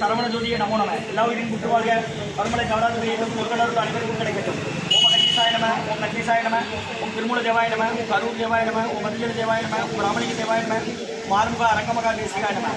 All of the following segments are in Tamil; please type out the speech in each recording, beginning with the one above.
சரவண ஜோதியை நமோ நம. எல்லா உயிரின் குற்றுவாழ்க. பரமலை கவராது முருகனோடு அனைவருக்கும் கிடைக்கட்டும். ஓம் அகத்தீசாய நம. ஓம் நக்தீசாய நம. ஓம் திருமூல தேவாய நம. ஓம் கரூர் தேவாய நம. ஓம் மதுஜல தேவாய நம. ஓம் ராமலிங்க தேவாய நம. மார்முக அரங்கமகா தேசிகாய நம.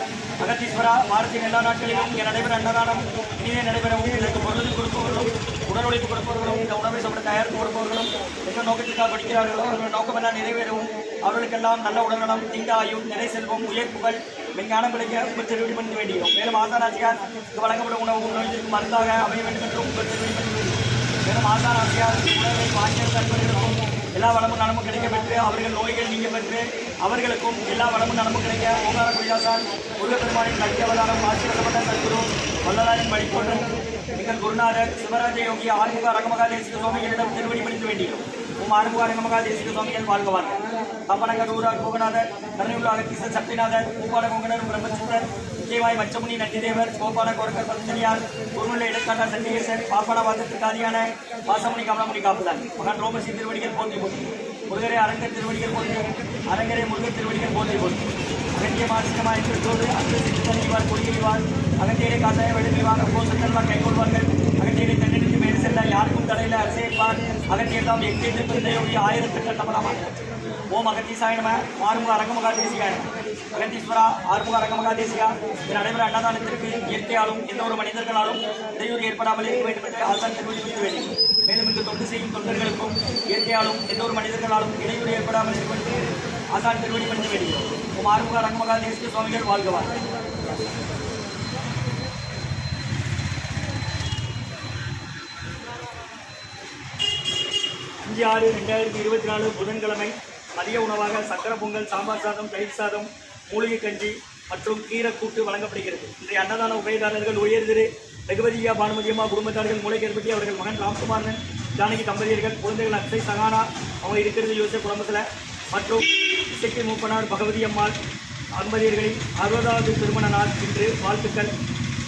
அகத்தீஸ்வரா, வாரத்தின் எல்லா நாட்களிலும் இங்கே நடைபெற அன்னதானம் இனிதே நடைபெறவும், இதற்கு பொருள் கொடுப்பவர்களும் உடல் உழைப்பு கொடுப்பவர்களும் இந்த உணவை சாப்பிட தயாரித்து கொடுப்பவர்களும் எந்த நோக்கத்திற்காக படிக்கிறார்களோ அவர்கள் நோக்கமெல்லாம் நிறைவேறவும், அவர்களுக்கெல்லாம் நல்ல உடல்நலம், தீண்ட ஆயுள், நிறை செல்வம், உயர் புகழ், விஞ்ஞானம் கிடைக்க உங்கள் திருவிடி பண்ணி வேண்டியும். மேலும் ஆசாராசியார் வழங்கப்படும் உணவு நோய்களுக்கு மருந்தாக அமைய வேண்டும் என்றும் உங்கள் திருவிடி பண்ணி வேண்டியும். மேலும் ஆசாராசியார் உணவை வாங்கிய தற்பர்களுக்கும் எல்லா வளமும் நலமும் கிடைக்க பெற்று அவர்கள் நோய்கள் நீங்க பெற்று அவர்களுக்கும் எல்லா வளமும் நலமும் கிடைக்க ஓங்கார குடியாசான் முருகப்பெருமானின் கல்வி அவதாரம் ஆசீர்வதப்பட்ட சத்குரு வல்லலாரின் வழிபோன்றும் எங்கள் குருநாதர் சிவராஜ யோகி ஆறுமுக அரங்கமகா தேசிக சுவாமிகளிடம் திருவடி பணிந்து வேண்டியும். ஓம் ஆறுமுக அரங்கமகா தேசிக சுவாமிகள் வாழ்வார்கள். அப்பனகர் ஊரார் கோகநாதர், கருணையுள்ள அகத்தீசர் சக்திநாதர், பூபால கோகனர், பிரம்மசித்தர், விஜயவாய் மச்சமுனி நட்டிதேவர், கோபால கோரக்கர் பந்தனியார், குருமுள்ள இடக்காட்டார் சண்டிகேசர், பாப்பனவாதத்திற்கு ஆதியான வாசமுனி கமலமுனி காப்புதான் மகன் ரோமசி திருவடிகள் போற்றி போற்றி. முருகரே அரங்கர் திருவடிகள் போற்றி. அரங்கரே முருகர் திருவடிகள் போற்றி போற்றி. அகத்திய மாசிகமாய் பெற்றோடு அங்கு சித்தனிவார் கொடியறிவார். அகத்தியரை காசாய வெடுமைவார். அப்போ சத்தன்வார் கைகொள்வார்கள். அகத்தியரை தன்னெடுத்து மேல் செல்ல யாருக்கும் தடையில அரசேற்பார். அகத்தியர்தாம் எக்கேற்று யோகி ஆயிரத்திற்கு தமிழமாக. ஓம் அகத்தீசாய நம. ஆறுமுக அரங்கமகா தேசிகாய நம. அகத்தீஸ்வரா, ஆறுமுக அரங்கமகா தேசிகா, இந்த நடைபெற அன்னதானத்திற்கு இயற்கையாலும் எந்த ஒரு மனிதர்களாலும் இடையூறு ஏற்படாமல் இருக்க வேண்டும் என்று ஆசான் திருவடி வைக்க வேண்டும். மேலும் இங்கு தொண்டு செய்யும் தொண்டர்களுக்கும் இயற்கையாலும் எந்த ஒரு மனிதர்களாலும் இடையூறு ஏற்படாமல் இருக்க வேண்டும் என்று ஆசான் திருவடி பண்ண வேண்டும். ஓம் ஆறுமுக அரங்கமகா தேசிக சுவாமிகள் வாழ்கவார். 5/6/2024 புதன்கிழமை மதிய உணவாக சக்கர பொங்கல், சாம்பார் சாதம், தயிர் சாதம், மூலிகை கஞ்சி மற்றும் கீரைக்கூட்டு வழங்கப்படுகிறது. இன்றைய அன்னதான உபயதாரர்கள் உயர் திரு ரகுபதியா பானுமதியம்மா குடும்பத்தார்கள், மூளைக்கருப்பட்டி அவர்கள் மகன் ராம்குமாரன், ஜானகி தம்பதியர்கள், குழந்தைகள் அக்ஷய் சகானா அவங்க இருக்கிறது யோசிச்ச குடும்பத்தில், மற்றும் இசைக்கு மூப்பனார் பகவதி அம்மாள் தம்பதியர்களின் 60வது திருமண நாள் இன்று. வாழ்த்துக்கள்.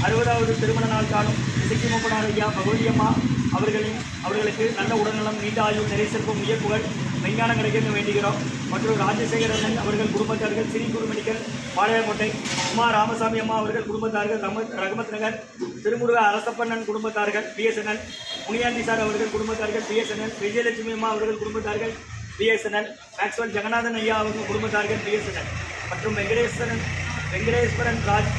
60வது திருமண நாள் காணும் இசைக்கு மூப்பனார் ஐயா பகவதி அம்மா அவர்களுக்கு நல்ல உடல்நலம், நீண்ட ஆயுள், நிறை செல்வம், உயர் புகழ், விஞ்ஞானம் கிடைக்க வேண்டுகிறோம். மற்றும் ராஜசேகரன் அவர்கள் குடும்பத்தார்கள், ஸ்ரீ குரு மெடிக்கல் பாளையங்கோட்டை, உமா ராமசாமி அம்மா அவர்கள் குடும்பத்தார்கள், ரகமத் நகர், திருமுருக அரசப்பண்ணன் குடும்பத்தார்கள், பிஎஸ்என்எல், முனியாண்டி சார் அவர்கள் குடும்பத்தார்கள், பிஎஸ்என்எல், விஜயலட்சுமி அம்மா அவர்கள் குடும்பத்தார்கள், பிஎஸ்என்எல், மேக்ஸ்வெல் ஜெகநாதன் ஐயா அவர்கள் குடும்பத்தார்கள், பிஎஸ்என்எல், மற்றும் வெங்கடேஸ்வரன் ராஜ்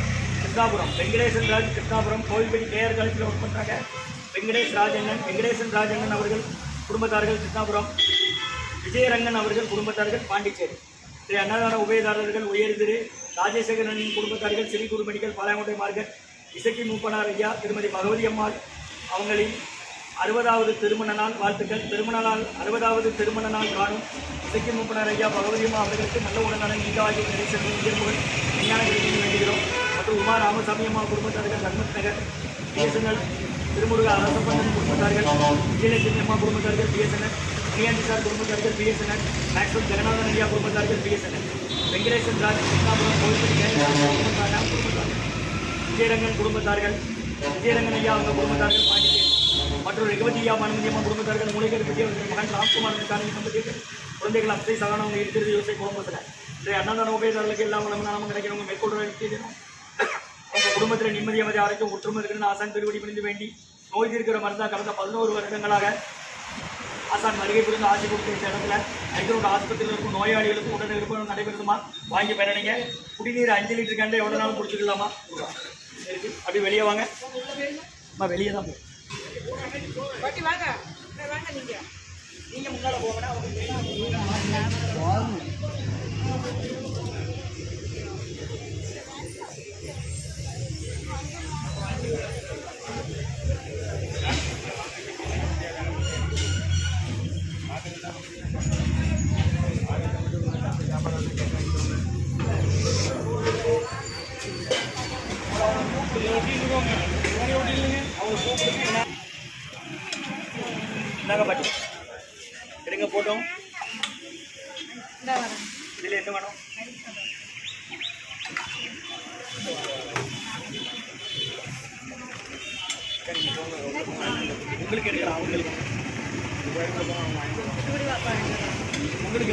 கிருஷ்ணாபுரம், கோவில்பட்டி கேஆர் காலேஜில் ஒர்க் பண்ணுறாங்க. வெங்கடேசன் ராஜண்ணன் அவர்கள் குடும்பத்தார்கள், கிருஷ்ணாபுரம். விஜயரங்கன் அவர்கள் குடும்பத்தார்கள், பாண்டிச்சேரி. திரு அன்னதான உபயதாரர்கள் உயர் திரு ராஜசேகரனின் குடும்பத்தார்கள், ஸ்ரீ குரு மெடிக்கல் பாளையங்கோட்டை மார்க்கெட், இசைக்கு மூப்பனார் ஐயா திருமதி பகவதி அம்மாள் அவங்களின் 60வது திருமண நாள் வாழ்த்துக்கள். 60வது திருமண நாள் காணும் இசைக்கு மூப்பனார் ஐயா பகவதி அம்மா அவர்களுக்கு நல்ல உடல்நலம், நீண்டாகி நெரிசல், உயர்வுகள், விஞ்ஞான கிடைக்க வேண்டுகிறோம். மற்றும் உமா ராமசாமி அம்மா குடும்பத்தார்கள், ரகமத் நகர், பிஎஸ்என்எல், திருமுருக அரசப்பண்ணன் குடும்பத்தார்கள், விஜயலட்சுமி அம்மா குடும்பத்தார்கள், பிஎஸ்என்எல், முனியாண்டி சார் குடும்பத்தார்கள், பிஎஸ்என்எல், மேக்ஸ்வெல் ஜெகநாதன் ஐயா குடும்பத்தார்கள், பிஎஸ்என்எல், வெங்கடேசன் ராஜ் கிருஷ்ணாபுரம், கோவில்பட்டி குடும்பத்தார்கள், விஜயரங்கன் குடும்பத்தார்கள், விஜயரங்கன் ஐயா அவங்க குடும்பத்தார்கள், பாண்டிச்சேரி. மற்றும் ரகுபதியா பானுமதியம்மா குடும்பத்தார்கள், மூளைக்கருப்பட்டி அவர்கள் மகன் ராம்குமார் ஜானகி தம்பதியர்கள், குழந்தைகள் அக்ஷய் சகானா அவங்க இருக்கிறது யோசை குடும்பத்தில். இன்றைய அன்னதான உபயதாரர்களுக்கு எல்லாம் நாம கிடைக்கிறவங்க மேற்கொள்ற உங்கள் குடும்பத்தில் நிம்மதி, அமைதி, ஆரோக்கியம், ஒற்றுமை இருக்குன்னு ஆசான் திருவடி பிடிந்து வேண்டி நோய் தீர்க்கிற மருந்தாக கடந்த 11 வருடங்களாக ஆசான் வருகை புரிந்து ஆட்சி கொடுத்த இந்த இடத்துல ஐநூறு ஆஸ்பத்திரியில் இருக்கும் நோயாளிகளுக்கும் உடனே இருப்பதும் நடைபெறுதுமா. வாங்கி பெறணிங்க. குடிநீர் 5 லிட்டர் கண்டே எவ்வளோ நாளும் குடிச்சிக்கலாமா இருக்கு. அப்படி வெளியே வாங்க, வெளியே தான் போகும். நீங்கள் முன்னால் போகணும். என்னங்க பாட்டி எடுங்க போட்டோம். இதில் என்ன வேணும்? உங்களுக்கு எடுக்கலாம் அவங்களுக்கு உங்களுக்கு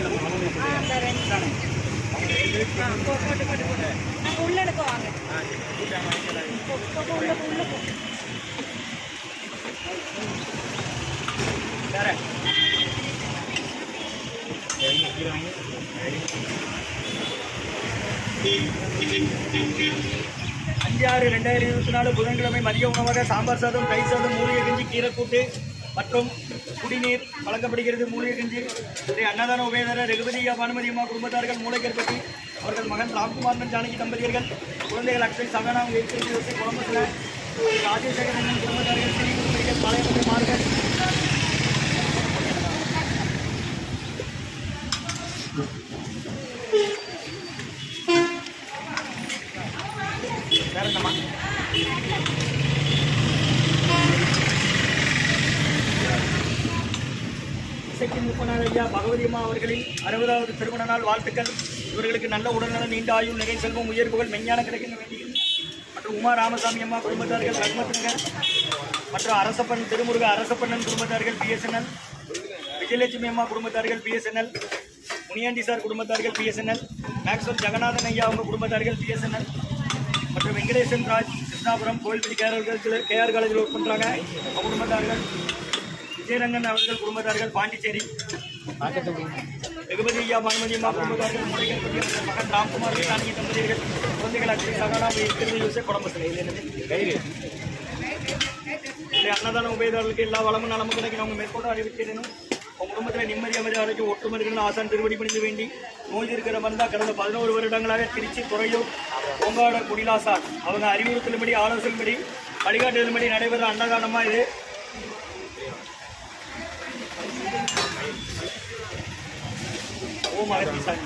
உள்ள எடுக்க வாங்க வேற 5/6/2024 புதன்கிழமை மதிய உணவாக சாம்பார் சாதம், தயிர் சாதம், மூலிகை கஞ்சி, கீரைக்கூட்டு மற்றும் குடிநீர் வழங்கப்படுகிறது. மூலிகை கஞ்சி ஸ்ரீ அன்னதான உபயதாரர் ரகுபதியா பானுமதி அம்மா குடும்பத்தார்கள், மூளைக்கற்பட்டி அவர்கள் மகன் ராம்குமாரன் ஜானகி தம்பதியர்கள், குழந்தைகள் அக்ஷய் சகனா கொலம்பஸ்ல ராஜேசேகரன் குடும்பத்தார்கள், ஸ்ரீ குடும்பங்கள் பாளையப்பட்டி மார்கள். வேற என்னம்மா இசைக்கு முப்பனார் ஐயா பகவதி அம்மா அவர்களின் 60வது திருமண நாள் வாழ்த்துக்கள். இவர்களுக்கு நல்ல உடல்நலம், நீண்ட ஆயுள், நிறை செல்வம், உயர் புகழ், மெஞ்ஞான கிடைக்க வேண்டியது. மற்றும் உமா ராமசாமி அம்மா குடும்பத்தார்கள், ரத்மத்தினர் மற்றும் அரசப்பன் திருமுருக அரசப்பண்ணன் குடும்பத்தார்கள் பிஎஸ்என்எல், விஜயலட்சுமி அம்மா குடும்பத்தார்கள் பிஎஸ்என்எல், முனியாண்டி சார் குடும்பத்தார்கள் பிஎஸ்என்எல், மேக்ஸ்வல் ஜெகநாதன் ஐயா அவங்க குடும்பத்தார்கள் பிஎஸ்என்எல் மற்றும் வெங்கடேசன் ராஜ் கிருஷ்ணாபுரம் கோயில்பட்டி கேஆர் காலேஜில் ஒர்க் பண்ணுறாங்க அவங்க குடும்பத்தார்கள், விஜயரங்கன் அவர்கள் குடும்பத்தார்கள் பாண்டிச்சேரி, ரகுபதி ஐயா பானுமதி அம்மா குடும்பத்தார்கள், மூளைக்கற்பட்டி அவர்கள் மகன் ராம்குமார் ஜானகி தம்பதியர்கள், குழந்தைகள் அக்ஷய் சகனா திருச்சி குடம்பு இல்லை அன்னதான உபயதாரர்களுக்கு எல்லா வளமும் நலமும் கிடைக்கும் அவங்க மேற்கொண்டு அறிவிக்கிறேன். உங்கள் குடும்பத்தில் நிம்மதி அமைதி வரைக்கும் ஒற்றுமதிகள் ஆசான் திருவடி பணிந்து வேண்டி நோய் இருக்கிற வந்தால் கடந்த 11 வருடங்களாக திருச்சி துறையூர் பொங்காட குடிலாசான் அவங்க அறிவுறுத்தலும்படி ஆலோசனைப்படி வழிகாட்டுதலும்படி நடைபெற அன்னதானமாக இது. ஓம் அகத்தி சாமி.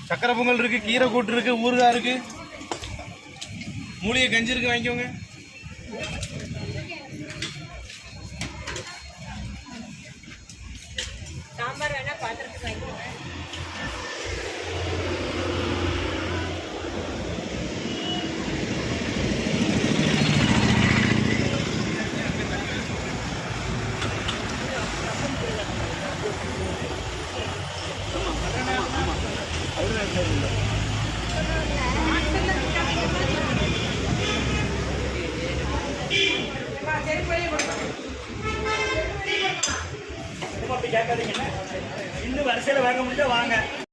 சக்கரை பொங்கல் இருக்கு, கீரை கூட்டு இருக்கு, ஊறுகாய் இருக்கு, மூலிகை கஞ்சி இருக்கு, வாங்கிக்கோங்க. சாம்பார் வேணா பாத்திரத்துக்கு வாங்கிக்கோங்க. அப்படி கேட்காதீங்க, இன்னும் வரிசையில் வாங்க முடிஞ்சா வாங்க.